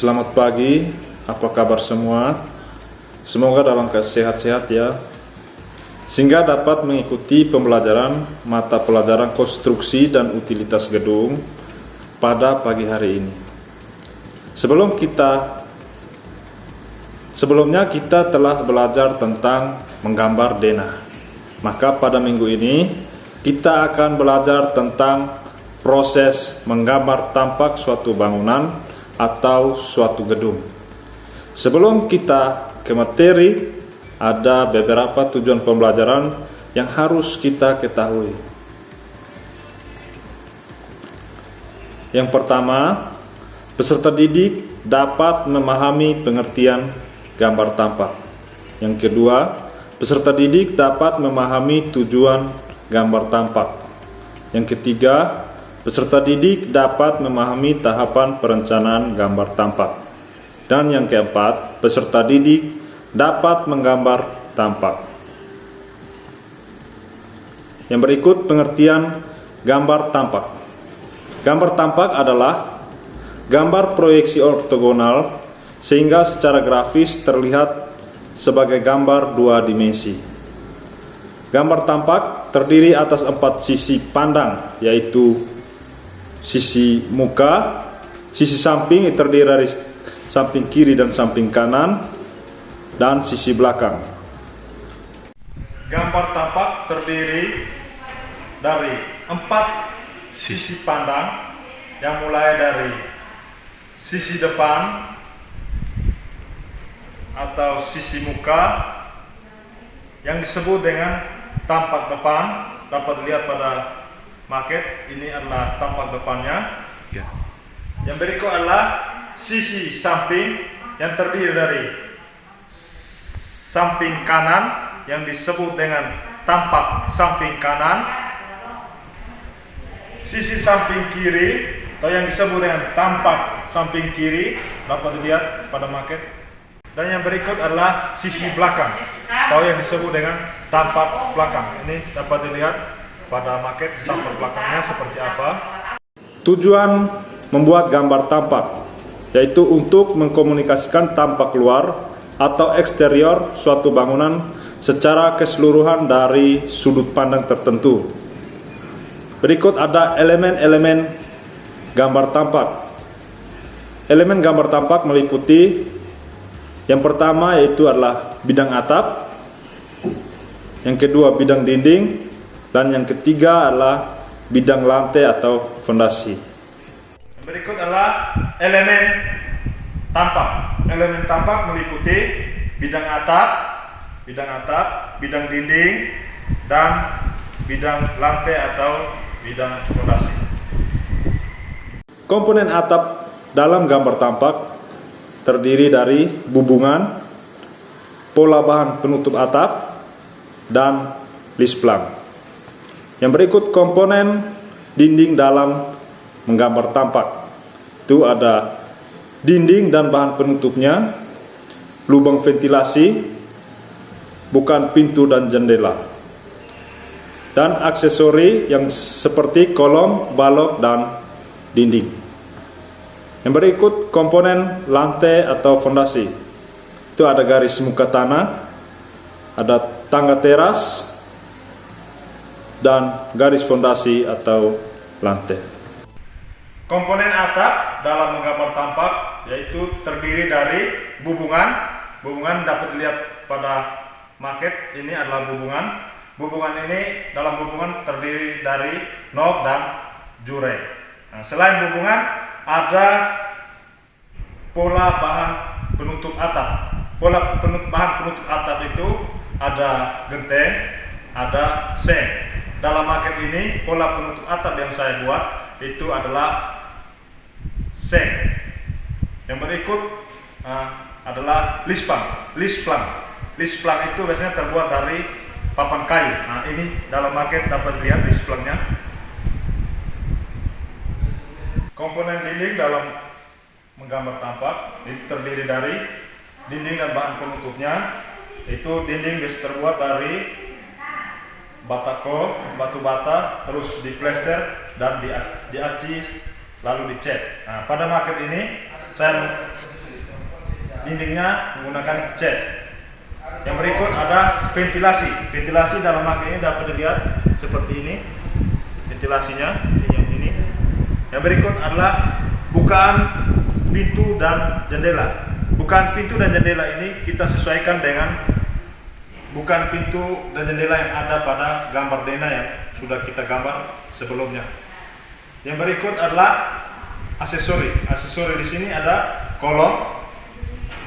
Selamat pagi, apa kabar semua? Semoga dalam keadaan sehat-sehat ya, sehingga dapat mengikuti pembelajaran mata pelajaran konstruksi dan utilitas gedung pada pagi hari ini. Sebelumnya kita telah belajar tentang menggambar denah. Maka pada minggu ini kita akan belajar tentang proses menggambar tampak suatu bangunan atau suatu gedung. Sebelum kita ke materi, ada beberapa tujuan pembelajaran yang harus kita ketahui. Yang pertama, peserta didik dapat memahami pengertian gambar tampak. Yang kedua, peserta didik dapat memahami tujuan gambar tampak. Yang ketiga, peserta didik dapat memahami tahapan perencanaan gambar tampak. Dan yang keempat, peserta didik dapat menggambar tampak. Yang berikut pengertian gambar tampak. Gambar tampak adalah gambar proyeksi ortogonal sehingga secara grafis terlihat sebagai gambar dua dimensi. Gambar tampak terdiri atas 4 sisi pandang, yaitu sisi muka, sisi samping terdiri dari samping kiri dan samping kanan, dan sisi belakang. Gambar tampak terdiri dari 4 sisi pandang yang mulai dari sisi depan atau sisi muka yang disebut dengan tampak depan, dapat dilihat pada maket. Ini adalah tampak depannya. Yang berikut adalah sisi samping yang terdiri dari samping kanan yang disebut dengan tampak samping kanan, sisi samping kiri atau yang disebut dengan tampak samping kiri, dapat dilihat pada maket. Dan yang berikut adalah sisi belakang atau yang disebut dengan tampak belakang. Ini dapat dilihat pada maket tampak belakangnya seperti apa. Tujuan membuat gambar tampak yaitu untuk mengkomunikasikan tampak luar atau eksterior suatu bangunan secara keseluruhan dari sudut pandang tertentu. Berikut ada elemen-elemen gambar tampak. Elemen gambar tampak meliputi yang pertama yaitu adalah bidang atap, yang kedua bidang dinding, dan yang ketiga adalah bidang lantai atau fondasi. Berikut adalah elemen tampak. Elemen tampak meliputi bidang atap, bidang dinding, dan bidang lantai atau bidang fondasi. Komponen atap dalam gambar tampak terdiri dari bubungan, pola bahan penutup atap, dan lisplang. Yang berikut komponen dinding dalam menggambar tampak. Itu ada dinding dan bahan penutupnya, lubang ventilasi, bukan pintu dan jendela, dan aksesori yang seperti kolom, balok, dan dinding. Yang berikut komponen lantai atau fondasi. Itu ada garis muka tanah, ada tangga teras, dan garis fondasi atau lantai. Komponen atap dalam menggambar tampak yaitu terdiri dari bubungan. Bubungan dapat dilihat pada maket. Ini adalah bubungan. Bubungan ini, dalam bubungan terdiri dari nok dan jurek. Nah, selain bubungan ada pola bahan penutup atap. Bahan penutup atap itu ada genteng, ada seng. Dalam maket ini pola penutup atap yang saya buat itu adalah seng. Yang berikut adalah lisplang. Lisplang itu biasanya terbuat dari papan kayu. Nah, ini dalam maket dapat dilihat lisplangnya. Komponen dinding dalam menggambar tampak itu terdiri dari dinding dan bahan penutupnya. Itu dinding bisa terbuat dari batako, batu bata, terus diplester dan diaci lalu dicat. Nah, pada maket ini dindingnya menggunakan cat. Yang berikut ada ventilasi. Ventilasi dalam makanya dapat dilihat seperti ini. Ventilasinya yang ini. Yang berikut adalah bukaan pintu dan jendela. Bukaan pintu dan jendela ini kita sesuaikan dengan bukaan pintu dan jendela yang ada pada gambar Dena yang sudah kita gambar sebelumnya. Yang berikut adalah aksesori. Aksesori di sini ada kolom,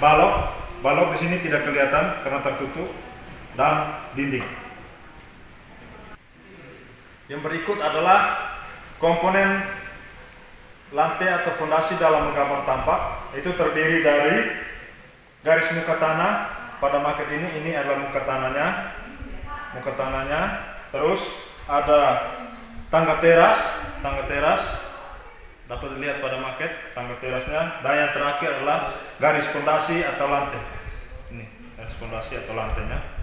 balok. Balok di sini tidak kelihatan karena tertutup, dan dinding. Yang berikut adalah komponen lantai atau fondasi dalam menggambar tampak. Itu terdiri dari garis muka tanah. Pada maket ini adalah muka tanahnya. Terus ada tangga teras dapat dilihat pada maket tangga terasnya. Dan yang terakhir adalah garis fondasi atau lantai. Ini garis fondasi atau lantainya.